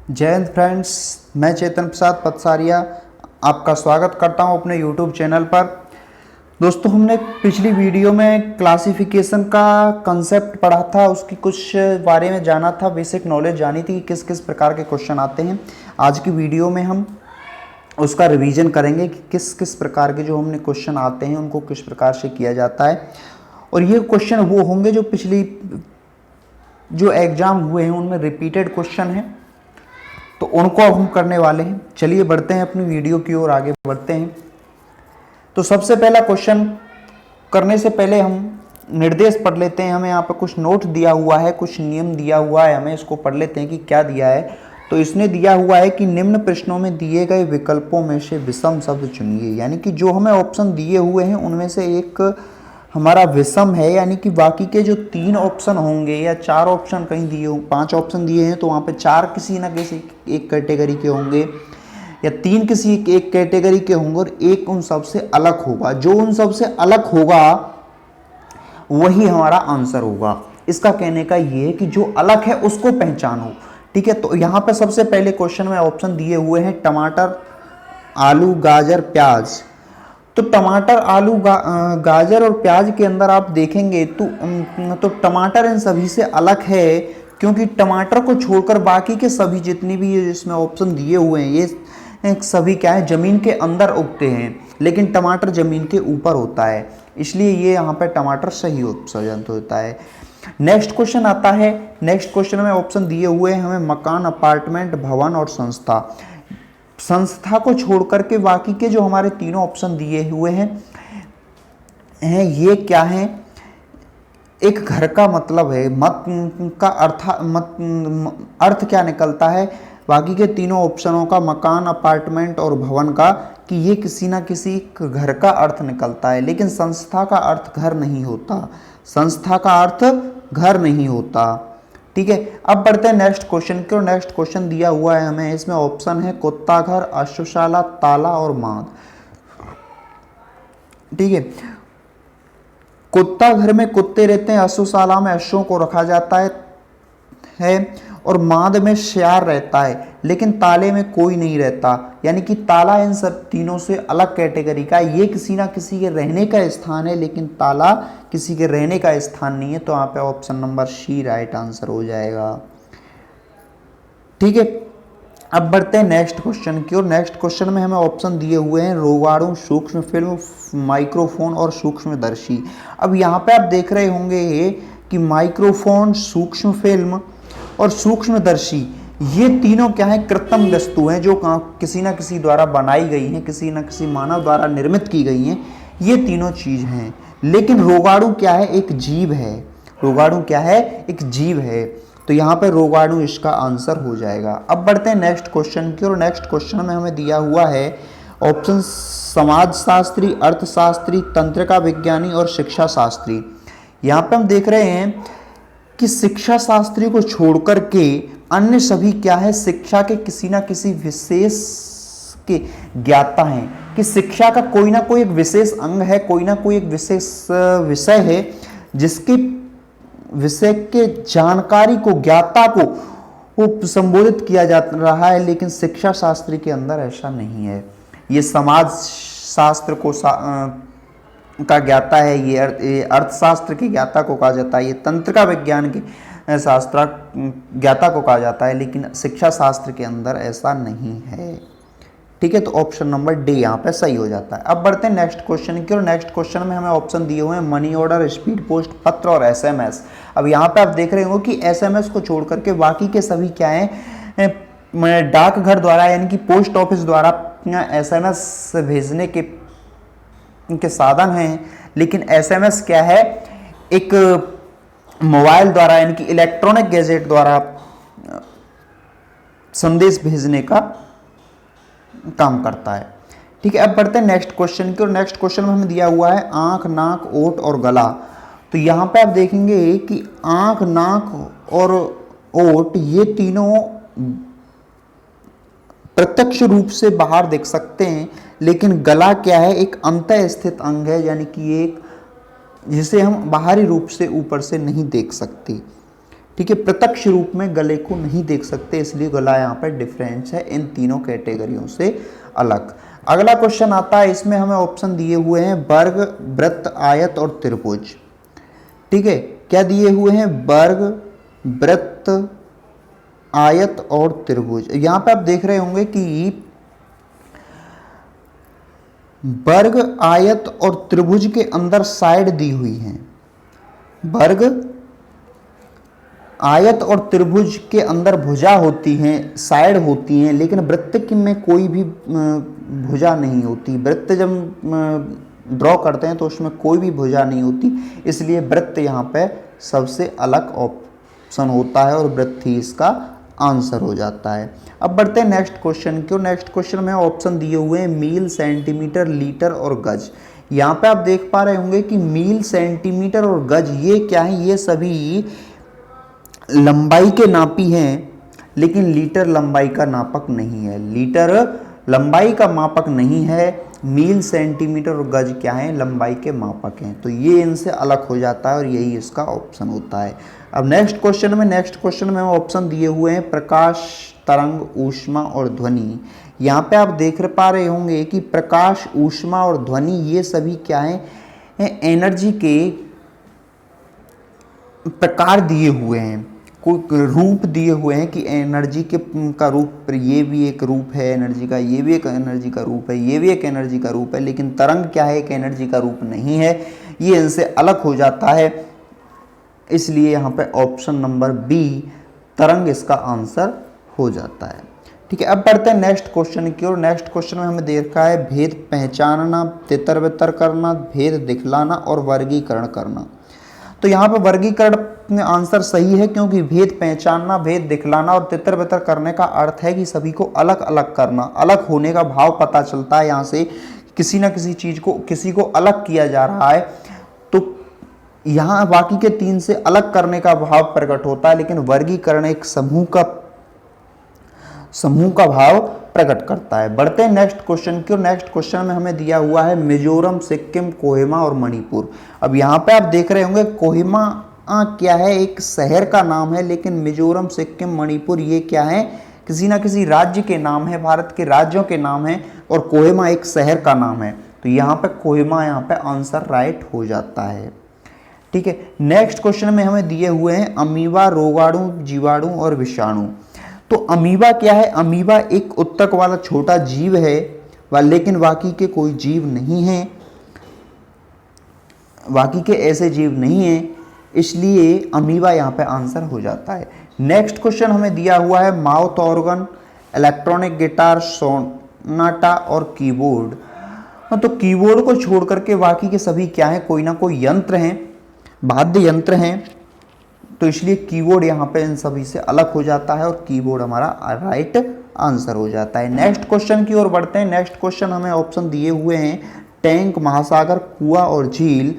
जय हिंद फ्रेंड्स, मैं चेतन प्रसाद पतसारिया आपका स्वागत करता हूं अपने YouTube चैनल पर। दोस्तों, हमने पिछली वीडियो में क्लासिफिकेशन का कंसेप्ट पढ़ा था, उसकी कुछ बारे में जाना था, बेसिक नॉलेज जानी थी कि किस किस प्रकार के क्वेश्चन आते हैं। आज की वीडियो में हम उसका रिवीजन करेंगे कि किस किस प्रकार के जो हमने क्वेश्चन आते हैं उनको किस प्रकार से किया जाता है। और ये क्वेश्चन वो होंगे जो पिछली जो एग्ज़ाम हुए हैं उनमें रिपीटेड क्वेश्चन हैं, तो उनको अब हम करने वाले हैं। चलिए बढ़ते हैं अपनी वीडियो की ओर, आगे बढ़ते हैं। तो सबसे पहला क्वेश्चन करने से पहले हम निर्देश पढ़ लेते हैं। हमें यहाँ पर कुछ नोट दिया हुआ है, कुछ नियम दिया हुआ है, हमें इसको पढ़ लेते हैं कि क्या दिया है। तो इसने दिया हुआ है कि निम्न प्रश्नों में दिए गए विकल्पों में से विषम शब्द चुनिए, यानी कि जो हमें ऑप्शन दिए हुए हैं उनमें से एक हमारा विषम है, यानी कि बाकी के जो 3 ऑप्शन होंगे या 4 ऑप्शन कहीं दिए हों, 5 ऑप्शन दिए हैं तो वहाँ पे 4 किसी ना किसी एक कैटेगरी के होंगे या 3 किसी एक कैटेगरी के होंगे और एक उन सबसे अलग होगा। जो उन सबसे अलग होगा वही हमारा आंसर होगा। इसका कहने का ये है कि जो अलग है उसको पहचानो। ठीक है, तो यहाँ पे सबसे पहले क्वेश्चन में ऑप्शन दिए हुए हैं टमाटर, आलू, गाजर, प्याज। तो टमाटर, आलू, गाजर और प्याज के अंदर आप देखेंगे तो टमाटर इन सभी से अलग है, क्योंकि टमाटर को छोड़कर बाकी के सभी जितनी भी इसमें ऑप्शन दिए हुए हैं ये सभी क्या है, जमीन के अंदर उगते हैं, लेकिन टमाटर जमीन के ऊपर होता है, इसलिए ये यहाँ पे टमाटर सही ऑप्शन होता है। नेक्स्ट क्वेश्चन आता है। नेक्स्ट क्वेश्चन में ऑप्शन दिए हुए हैं हमें मकान, अपार्टमेंट, भवन और संस्था। संस्था को छोड़ करके बाकी के जो हमारे तीनों ऑप्शन दिए हुए हैं ये क्या है, एक घर का मतलब है, मत का अर्थ क्या निकलता है बाकी के तीनों ऑप्शनों का, मकान, अपार्टमेंट और भवन का, कि ये किसी ना किसी घर का अर्थ निकलता है, लेकिन संस्था का अर्थ घर नहीं होता। संस्था का अर्थ घर नहीं होता। ठीक है, अब बढ़ते हैं नेक्स्ट क्वेश्चन की। नेक्स्ट क्वेश्चन दिया हुआ है हमें, इसमें ऑप्शन है कुत्ता घर, अश्वशाला, ताला और माद। ठीक है, कुत्ता घर में कुत्ते रहते हैं, अश्वशाला में अश्वों को रखा जाता है और माद में श्यार रहता है, लेकिन ताले में कोई नहीं रहता, यानी कि ताला इन सब तीनों से अलग कैटेगरी का है। ये किसी ना किसी के रहने का स्थान है, लेकिन ताला किसी के रहने का स्थान नहीं है। तो यहाँ पे option number C right answer हो जाएगा। ठीक है, अब बढ़ते हैं नेक्स्ट क्वेश्चन की ओर। नेक्स्ट क्वेश्चन में हमें ऑप्शन दिए हुए हैं रोगाणु, सूक्ष्म फिल्म, माइक्रोफोन और सूक्ष्मदर्शी। अब यहाँ पे आप देख रहे होंगे कि माइक्रोफोन, सूक्ष्म फिल्म और सूक्ष्मदर्शी ये तीनों क्या है, कृत्रिम वस्तु हैं जो किसी ना किसी द्वारा बनाई गई हैं, किसी ना किसी मानव द्वारा निर्मित की गई हैं। ये तीनों चीज हैं, लेकिन रोगाणु क्या है, एक जीव है। रोगाणु क्या है, एक जीव है। तो यहाँ पे रोगाणु इसका आंसर हो जाएगा। अब बढ़ते हैं नेक्स्ट क्वेश्चन की और। नेक्स्ट क्वेश्चन में हमें दिया हुआ है ऑप्शन समाजशास्त्री, अर्थशास्त्री, तंत्रिका विज्ञानी और शिक्षा शास्त्री। यहाँ पे हम देख रहे हैं कि शिक्षा शास्त्री को छोड़कर के अन्य सभी क्या है, शिक्षा के किसी ना किसी विशेष के ज्ञाता हैं, कि शिक्षा का कोई ना कोई एक विशेष अंग है, कोई ना कोई एक विशेष विषय है जिसके विषय के जानकारी को, ज्ञाता को वो संबोधित किया जा रहा है, लेकिन शिक्षा शास्त्री के अंदर ऐसा नहीं है। ये समाज शास्त्र को का ज्ञाता है, ये अर्थशास्त्र के ज्ञाता को कहा जाता है, ये तंत्रिका विज्ञान के शास्त्र ज्ञाता को कहा जाता है, लेकिन शिक्षा शास्त्र के अंदर ऐसा नहीं है। ठीक है, तो ऑप्शन नंबर डी यहाँ पे सही हो जाता है। अब बढ़ते हैं नेक्स्ट क्वेश्चन की और। नेक्स्ट क्वेश्चन में हमें ऑप्शन दिए हुए हैं मनी ऑर्डर, स्पीड पोस्ट, पत्र और एसएमएस। अब यहाँ पे आप देख रहे हो कि एसएमएस को छोड़ करके बाकी के सभी क्या है, डाकघर द्वारा यानी कि पोस्ट ऑफिस द्वारा एसएमएस भेजने के साधन हैं, लेकिन एसएमएस क्या है, एक मोबाइल द्वारा यानी कि इलेक्ट्रॉनिक गैजेट द्वारा संदेश भेजने का काम करता है। ठीक है, अब बढ़ते हैं नेक्स्ट क्वेश्चन की और। नेक्स्ट क्वेश्चन में हमें दिया हुआ है आंख, नाक, ओठ और गला। तो यहाँ पे आप देखेंगे कि आंख, नाक और ओठ ये तीनों प्रत्यक्ष रूप से बाहर देख सकते हैं, लेकिन गला क्या है, एक अंतः स्थित अंग है, यानी कि एक जिसे हम बाहरी रूप से ऊपर से नहीं देख सकते। ठीक है, प्रत्यक्ष रूप में गले को नहीं देख सकते, इसलिए गला यहाँ पर डिफरेंस है इन तीनों कैटेगरियों से अलग। अगला क्वेश्चन आता है, इसमें हमें ऑप्शन दिए हुए हैं वर्ग, वृत्त, आयत और त्रिभुज। ठीक है, क्या दिए हुए हैं? वर्ग, वृत्त, आयत और त्रिभुज। यहां पे आप देख रहे होंगे कि वर्ग, आयत और त्रिभुज के अंदर साइड दी हुई है। वर्ग, आयत और त्रिभुज के अंदर भुजा होती हैं, साइड होती हैं, लेकिन वृत्त में कोई भी भुजा नहीं होती। वृत्त जब ड्रॉ करते हैं तो उसमें कोई भी भुजा नहीं होती, इसलिए वृत्त यहाँ पे सबसे अलग ऑप्शन होता है और वृत्त ही इसका आंसर हो जाता है। अब बढ़ते हैं नेक्स्ट क्वेश्चन की। नेक्स्ट क्वेश्चन में ऑप्शन दिए हुए हैं मील, सेंटीमीटर, लीटर और गज। यहाँ पे आप देख पा रहे होंगे कि मील, सेंटीमीटर और गज ये क्या है? ये सभी लंबाई के नापी हैं, लेकिन लीटर लंबाई का नापक नहीं है। लीटर लंबाई का मापक नहीं है, मील, सेंटीमीटर और गज क्या है? लंबाई के मापक हैं। तो ये इनसे अलग हो जाता है और यही इसका ऑप्शन होता है। अब नेक्स्ट क्वेश्चन में ऑप्शन दिए हुए हैं प्रकाश, तरंग, ऊष्मा और ध्वनि। यहाँ पे आप देख पा रहे होंगे कि प्रकाश, ऊष्मा और ध्वनि ये सभी क्या है? एनर्जी के प्रकार दिए हुए हैं, कोई रूप दिए हुए हैं कि एनर्जी के का रूप, ये भी एक रूप है एनर्जी का, ये भी एक एनर्जी का रूप है, ये भी एक एनर्जी का रूप है, लेकिन तरंग क्या है? एक एनर्जी का रूप नहीं है, ये इनसे अलग हो जाता है। इसलिए यहाँ पे ऑप्शन नंबर बी, तरंग, इसका आंसर हो जाता है। ठीक है, अब बढ़ते हैं नेक्स्ट क्वेश्चन की ओर। नेक्स्ट क्वेश्चन में हमें दे रखा है भेद पहचानना, तितर बितर करना, भेद दिखलाना और वर्गीकरण करना। तो यहाँ पे वर्गीकरण आंसर सही है, क्योंकि भेद पहचानना, भेद दिखलाना और तितर बितर करने का अर्थ है कि सभी को अलग अलग करना, अलग होने का भाव पता चलता है। यहाँ से किसी ना किसी चीज को, किसी को अलग किया जा रहा है, तो यहाँ बाकी के तीन से अलग करने का भाव प्रकट होता है, लेकिन वर्गीकरण एक समूह का भाव प्रकट करता है। बढ़ते हैं नेक्स्ट क्वेश्चन की ओर। नेक्स्ट क्वेश्चन में हमें दिया हुआ है मिजोरम, सिक्किम, कोहिमा और मणिपुर। अब यहाँ पे आप देख रहे होंगे कोहिमा क्या है? एक शहर का नाम है, लेकिन मिजोरम, सिक्किम, मणिपुर ये क्या है? किसी ना किसी राज्य के नाम है, भारत के राज्यों के नाम है, और कोहिमा एक शहर का नाम है। तो यहाँ पे कोहिमा यहाँ पे आंसर राइट हो जाता है। ठीक है, नेक्स्ट क्वेश्चन में हमें दिए हुए हैं अमीबा, रोगाणु, जीवाणु और विषाणु। तो अमीबा क्या है? अमीबा एक उत्तक वाला छोटा जीव है, लेकिन बाकी के कोई जीव नहीं है, बाकी के ऐसे जीव नहीं है, इसलिए अमीबा यहाँ पे आंसर हो जाता है। नेक्स्ट क्वेश्चन हमें दिया हुआ है mouth organ, electronic guitar, Sonata और कीबोर्ड। तो कीबोर्ड को छोड़ करके बाकी के सभी क्या है? कोई ना कोई यंत्र हैं, वाद्य यंत्र हैं, तो इसलिए कीबोर्ड यहाँ पे इन सभी से अलग हो जाता है और कीबोर्ड हमारा राइट आंसर हो जाता है। नेक्स्ट क्वेश्चन की ओर बढ़ते हैं। नेक्स्ट क्वेश्चन हमें ऑप्शन दिए हुए हैं टैंक, महासागर, कुआं और झील।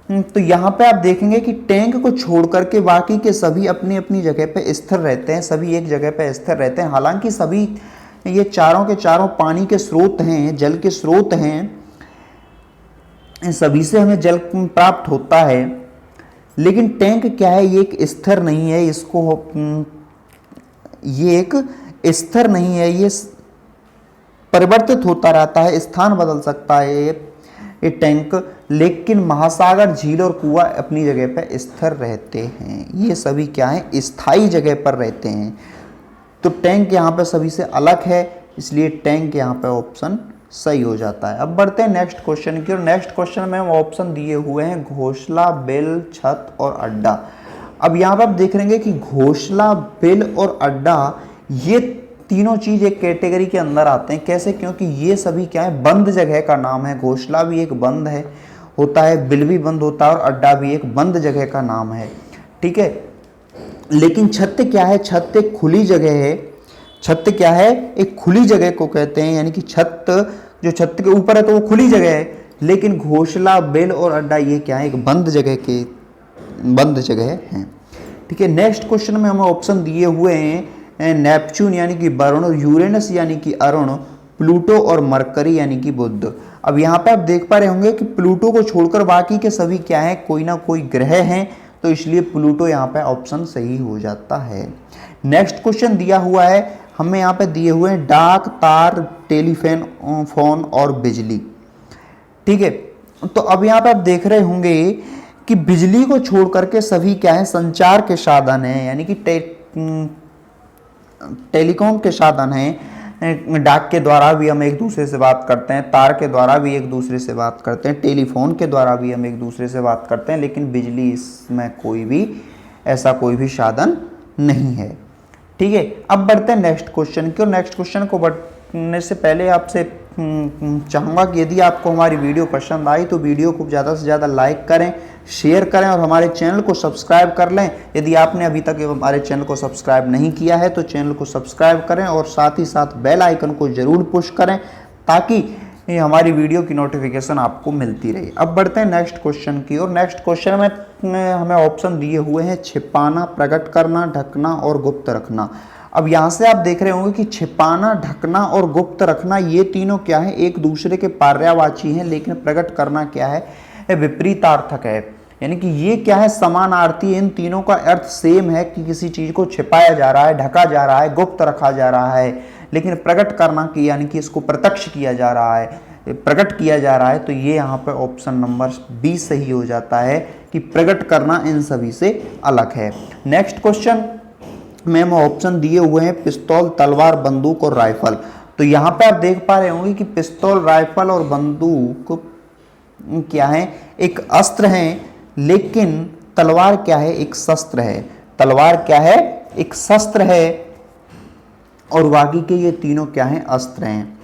तो यहाँ पे आप देखेंगे कि टैंक को छोड़ करके बाकी के सभी अपनी अपनी जगह पे स्थिर रहते हैं, सभी एक जगह पे स्थिर रहते हैं। हालांकि सभी ये चारों के चारों पानी के स्रोत हैं, जल के स्रोत हैं, सभी से हमें जल प्राप्त होता है, लेकिन टैंक क्या है? ये एक स्थिर नहीं है, ये एक स्थिर नहीं है, ये परिवर्तित होता रहता है, स्थान बदल सकता है ये टैंक। लेकिन महासागर, झील और कुआं अपनी जगह पर स्थिर रहते हैं, ये सभी क्या है? स्थायी जगह पर रहते हैं। तो टैंक यहाँ पे सभी से अलग है, इसलिए टैंक यहाँ पे ऑप्शन सही हो जाता है। अब बढ़ते हैं नेक्स्ट क्वेश्चन की ओर। नेक्स्ट क्वेश्चन में हम ऑप्शन दिए हुए हैं घोंसला, बिल, छत और अड्डा। अब यहाँ पे आप देख रहे हैं कि घोंसला, बिल और अड्डा ये तीनों चीज एक कैटेगरी के अंदर आते हैं। कैसे? क्योंकि ये सभी क्या है? बंद जगह का नाम है। घोंसला भी एक बंद है होता है, बिल भी बंद होता है और अड्डा भी एक बंद जगह का नाम है। ठीक है, लेकिन छत क्या है? छत एक खुली जगह है। छत क्या है? एक खुली जगह को कहते हैं, यानी कि छत जो छत के ऊपर है तो वो खुली जगह है, लेकिन घोंसला, बेल और अड्डा ये क्या है? एक बंद जगह है। ठीक है, नेक्स्ट क्वेश्चन में हमें ऑप्शन दिए हुए हैं नेपच्यून यानी कि वरुण, यूरेनस यानी कि अरुण, प्लूटो और मरकरी यानी कि बुध। अब यहाँ पे आप देख पा रहे होंगे कि प्लूटो को छोड़कर बाकी के सभी क्या है? कोई ना कोई ग्रह हैं, तो इसलिए प्लूटो यहाँ पे ऑप्शन सही हो जाता है। नेक्स्ट क्वेश्चन दिया हुआ है हमें, यहाँ पे दिए हुए हैं डाक, तार, टेलीफोन फोन और बिजली। ठीक है, तो अब यहाँ पे आप देख रहे होंगे कि बिजली को छोड़ करके सभी क्या है, संचार के साधन हैं, यानी कि टेलीकॉम के साधन हैं। डाक के द्वारा भी हम एक दूसरे से बात करते हैं, तार के द्वारा भी एक दूसरे से बात करते हैं, टेलीफोन के द्वारा भी हम एक दूसरे से बात करते हैं, लेकिन बिजली इसमें कोई भी ऐसा कोई भी साधन नहीं है। ठीक है, अब बढ़ते हैं नेक्स्ट क्वेश्चन की। और नेक्स्ट क्वेश्चन को बढ़ने से पहले आपसे चाहूँगा कि यदि आपको हमारी वीडियो पसंद आई तो वीडियो को ज़्यादा से ज़्यादा लाइक करें, शेयर करें और हमारे चैनल को सब्सक्राइब कर लें। यदि आपने अभी तक हमारे चैनल को सब्सक्राइब नहीं किया है तो चैनल को सब्सक्राइब करें और साथ ही साथ बेल आइकन को ज़रूर पुश करें ताकि हमारी वीडियो की नोटिफिकेशन आपको मिलती रहे। अब बढ़ते हैं नेक्स्ट क्वेश्चन की ओर। नेक्स्ट क्वेश्चन में हमें ऑप्शन दिए हुए हैं छिपाना, प्रकट करना, ढकना और गुप्त रखना। अब यहाँ से आप देख रहे होंगे कि छिपाना, ढकना और गुप्त रखना ये तीनों क्या है, एक दूसरे के पर्यायवाची हैं, लेकिन प्रकट करना क्या है, विपरीतार्थक है। यानी कि ये क्या है, समानार्थी। इन तीनों का अर्थ सेम है कि किसी चीज को छिपाया जा रहा है, ढका जा रहा है, गुप्त रखा जा रहा है, लेकिन प्रकट करना की यानी कि इसको प्रत्यक्ष किया जा रहा है, प्रकट किया जा रहा है। तो ये यहाँ पे ऑप्शन नंबर बी सही हो जाता है कि प्रकट करना इन सभी से अलग है। नेक्स्ट क्वेश्चन में हम ऑप्शन दिए हुए हैं पिस्तौल, तलवार, बंदूक और राइफल। तो यहाँ पे आप देख पा रहे होंगे कि पिस्तौल, राइफल और बंदूक क्या है, एक अस्त्र है, लेकिन तलवार क्या है, एक शस्त्र है। तलवार क्या है, एक शस्त्र है और बाकी के ये तीनों क्या हैं, अस्त्र हैं।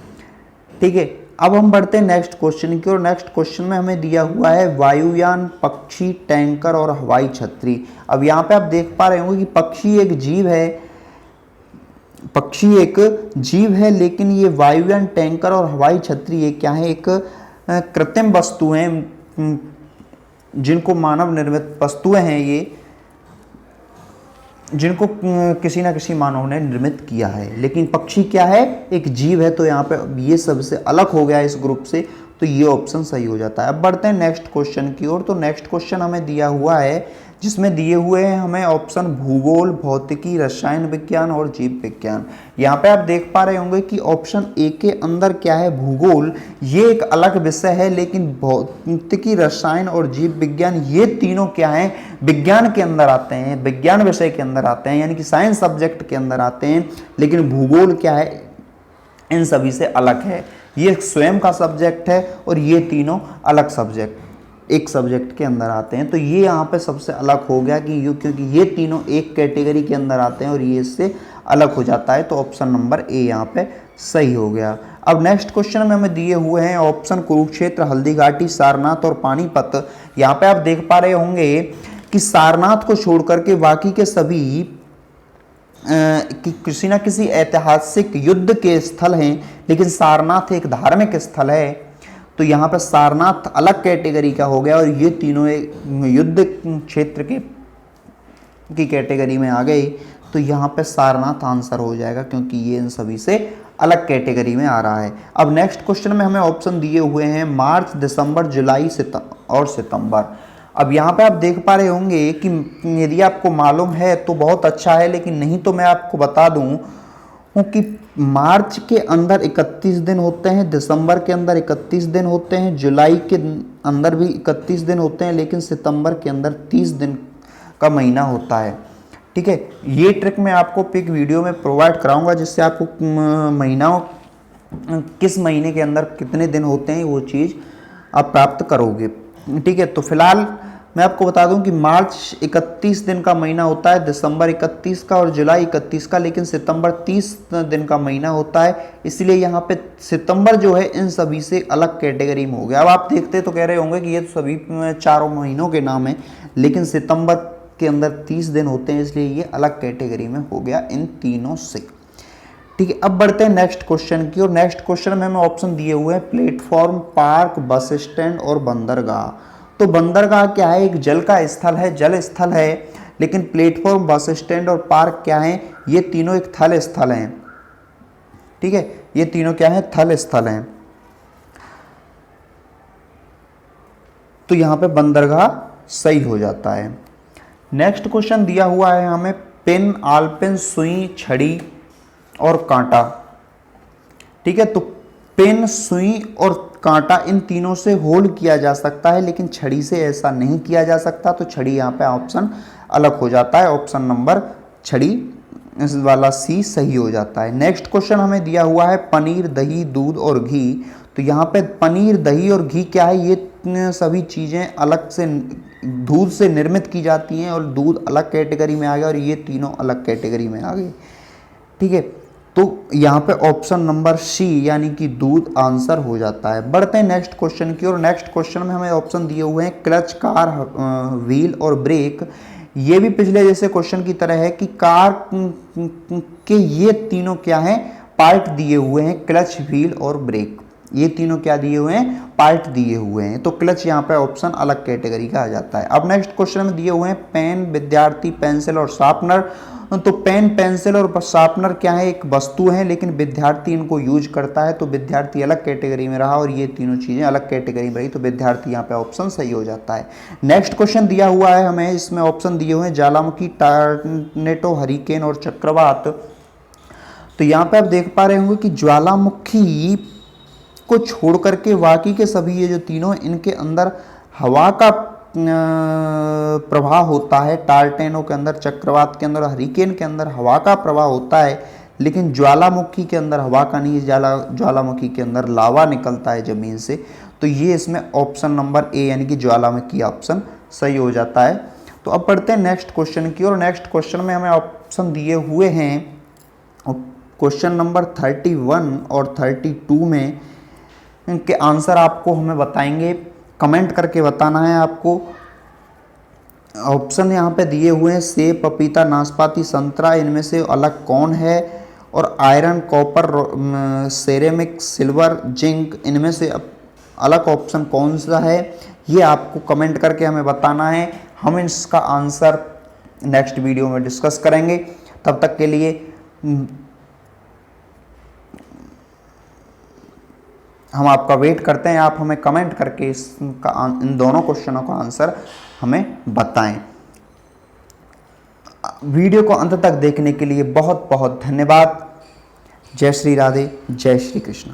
ठीक है, अब हम बढ़ते हैं नेक्स्ट क्वेश्चन की ओर। नेक्स्ट क्वेश्चन में हमें दिया हुआ है वायुयान, पक्षी, टैंकर और हवाई छतरी। अब यहाँ पे आप देख पा रहे होंगे कि पक्षी एक जीव है, पक्षी एक जीव है, लेकिन ये वायुयान, टैंकर और हवाई छतरी ये क्या है, एक कृत्रिम वस्तु हैं, जिनको मानव निर्मित वस्तुएं हैं ये, जिनको किसी ना किसी मानव ने निर्मित किया है। लेकिन पक्षी क्या है, एक जीव है। तो यहाँ पे ये सबसे अलग हो गया इस ग्रुप से, तो ये ऑप्शन सही हो जाता है। अब बढ़ते हैं नेक्स्ट क्वेश्चन की ओर। तो नेक्स्ट क्वेश्चन हमें दिया हुआ है जिसमें दिए हुए हैं हमें ऑप्शन भूगोल, भौतिकी, रसायन विज्ञान और जीव विज्ञान। यहाँ पे आप देख पा रहे होंगे कि ऑप्शन ए के अंदर क्या है, भूगोल, ये एक अलग विषय है, लेकिन भौतिकी, रसायन और जीव विज्ञान ये तीनों क्या है, विज्ञान के अंदर आते हैं, विज्ञान विषय के अंदर आते हैं, यानी कि साइंस सब्जेक्ट के अंदर आते हैं। लेकिन भूगोल क्या है, इन सभी से अलग है, ये स्वयं का सब्जेक्ट है और ये तीनों अलग सब्जेक्ट एक सब्जेक्ट के अंदर आते हैं। तो ये यहाँ पे सबसे अलग हो गया कि क्योंकि ये तीनों एक कैटेगरी के अंदर आते हैं और ये इससे अलग हो जाता है। तो ऑप्शन नंबर ए यहाँ पे सही हो गया। अब नेक्स्ट क्वेश्चन में हमें दिए हुए हैं ऑप्शन कुरुक्षेत्र, हल्दीघाटी, सारनाथ और पानीपत। यहाँ पे आप देख पा रहे होंगे कि सारनाथ को छोड़ करके बाकी के सभी कि किसी ना किसी ऐतिहासिक युद्ध के स्थल हैं, लेकिन सारनाथ एक धार्मिक स्थल है। तो यहाँ पर सारनाथ अलग कैटेगरी का हो गया और ये तीनों युद्ध क्षेत्र की कैटेगरी में आ गए। तो यहाँ पे सारनाथ आंसर हो जाएगा क्योंकि ये इन सभी से अलग कैटेगरी में आ रहा है। अब नेक्स्ट क्वेश्चन में हमें ऑप्शन दिए हुए हैं मार्च, दिसंबर, जुलाई और सितंबर। अब यहाँ पे आप देख पा रहे होंगे कि यदि आपको मालूम है तो बहुत अच्छा है, लेकिन नहीं तो मैं आपको बता दूं कि मार्च के अंदर 31 दिन होते हैं, दिसंबर के अंदर 31 दिन होते हैं, जुलाई के अंदर भी 31 दिन होते हैं, लेकिन सितंबर के अंदर 30 दिन का महीना होता है। ठीक है, ये ट्रिक मैं आपको पिक वीडियो में प्रोवाइड कराऊंगा जिससे आपको महीनाओं किस महीने के अंदर कितने दिन होते हैं वो चीज़ आप प्राप्त करोगे। ठीक है, तो फिलहाल मैं आपको बता दूं कि मार्च 31 दिन का महीना होता है, दिसंबर 31 का और जुलाई 31 का, लेकिन सितंबर 30 दिन का महीना होता है। इसलिए यहाँ पे सितंबर जो है इन सभी से अलग कैटेगरी में हो गया। अब आप देखते तो कह रहे होंगे कि ये तो सभी चारों महीनों के नाम हैं, लेकिन सितंबर के अंदर 30 दिन होते हैं, इसलिए ये अलग कैटेगरी में हो गया इन तीनों से। ठीक है, अब बढ़ते हैं नेक्स्ट क्वेश्चन की और। नेक्स्ट क्वेश्चन में हमें ऑप्शन दिए हुए हैं प्लेटफॉर्म, पार्क, बस स्टैंड और बंदरगाह। तो बंदरगाह क्या है, एक जल का स्थल है, जल स्थल है, लेकिन प्लेटफॉर्म, बस स्टैंड और पार्क क्या है, ये तीनों एक थल स्थल हैं। ठीक है, ये तीनों क्या है, थल स्थल हैं। तो यहां पे बंदरगाह सही हो जाता है। नेक्स्ट क्वेश्चन दिया हुआ है हमें पेन, आलपेन, सुई, छड़ी और कांटा। ठीक है, तो पेन, सुई और कांटा इन तीनों से होल्ड किया जा सकता है, लेकिन छड़ी से ऐसा नहीं किया जा सकता, तो छड़ी यहाँ पे ऑप्शन अलग हो जाता है। ऑप्शन नंबर छड़ी इस वाला सी सही हो जाता है। नेक्स्ट क्वेश्चन हमें दिया हुआ है पनीर, दही, दूध और घी। तो यहाँ पे पनीर, दही और घी क्या है, ये सभी चीज़ें अलग से दूध से निर्मित की जाती हैं, और दूध अलग कैटेगरी में आ गया और ये तीनों अलग कैटेगरी में आ गए। ठीक है, तो यहाँ पे ऑप्शन नंबर सी यानी कि दूध आंसर हो जाता है। बढ़ते हैं नेक्स्ट क्वेश्चन की ओर। नेक्स्ट क्वेश्चन में हमें ऑप्शन दिए हुए हैं क्लच, कार, व्हील और ब्रेक। ये भी पिछले जैसे क्वेश्चन की तरह है कि कार के ये तीनों क्या हैं, पार्ट दिए हुए हैं, क्लच, व्हील और ब्रेक। ये तीनों क्या दिए हुए हैं, पार्ट दिए हुए हैं, तो क्लच यहाँ पे ऑप्शन अलग कैटेगरी का आ जाता है। अब नेक्स्ट क्वेश्चन में दिए हुए हैं पेन, विद्यार्थी, पेंसिल और शार्पनर। तो पेन, पेंसिल और शार्पनर क्या है, एक वस्तु है, लेकिन विद्यार्थी इनको यूज करता है, तो विद्यार्थी अलग कैटेगरी में रहा और ये तीनों चीजें अलग कैटेगरी में रही, तो विद्यार्थी यहाँ पे ऑप्शन सही हो जाता है। नेक्स्ट क्वेश्चन दिया हुआ है हमें, इसमें ऑप्शन दिए हुए हैं ज्वालामुखी, टॉर्नेडो, हरिकेन और चक्रवात। तो यहाँ पे आप देख पा रहे होंगे कि ज्वालामुखी को छोड़ करके बाकी के सभी ये जो तीनों, इनके अंदर हवा का प्रवाह होता है। टार्टेनो के अंदर, चक्रवात के अंदर, हरिकेन के अंदर हवा का प्रवाह होता है, लेकिन ज्वालामुखी के अंदर हवा का नहीं, ज्वालामुखी के अंदर लावा निकलता है जमीन से। तो ये इसमें ऑप्शन नंबर ए यानी कि ज्वालामुखी ऑप्शन सही हो जाता है। तो अब पढ़ते हैं नेक्स्ट क्वेश्चन की और। नेक्स्ट क्वेश्चन में हमें ऑप्शन दिए हुए हैं, क्वेश्चन नंबर 31 और 32 में इनके आंसर आपको हमें बताएंगे, कमेंट करके बताना है आपको। ऑप्शन यहाँ पे दिए हुए हैं सेब, पपीता, नाशपाती, संतरा, इनमें से अलग कौन है, और iron, copper, ceramic, silver, zinc, इनमें से अलग ऑप्शन कौन सा है, ये आपको कमेंट करके हमें बताना है। हम इसका आंसर नेक्स्ट वीडियो में डिस्कस करेंगे। तब तक के लिए हम आपका वेट करते हैं, आप हमें कमेंट करके इन दोनों क्वेश्चनों का आंसर हमें बताएं। वीडियो को अंत तक देखने के लिए बहुत बहुत धन्यवाद। जय श्री राधे, जय श्री कृष्ण।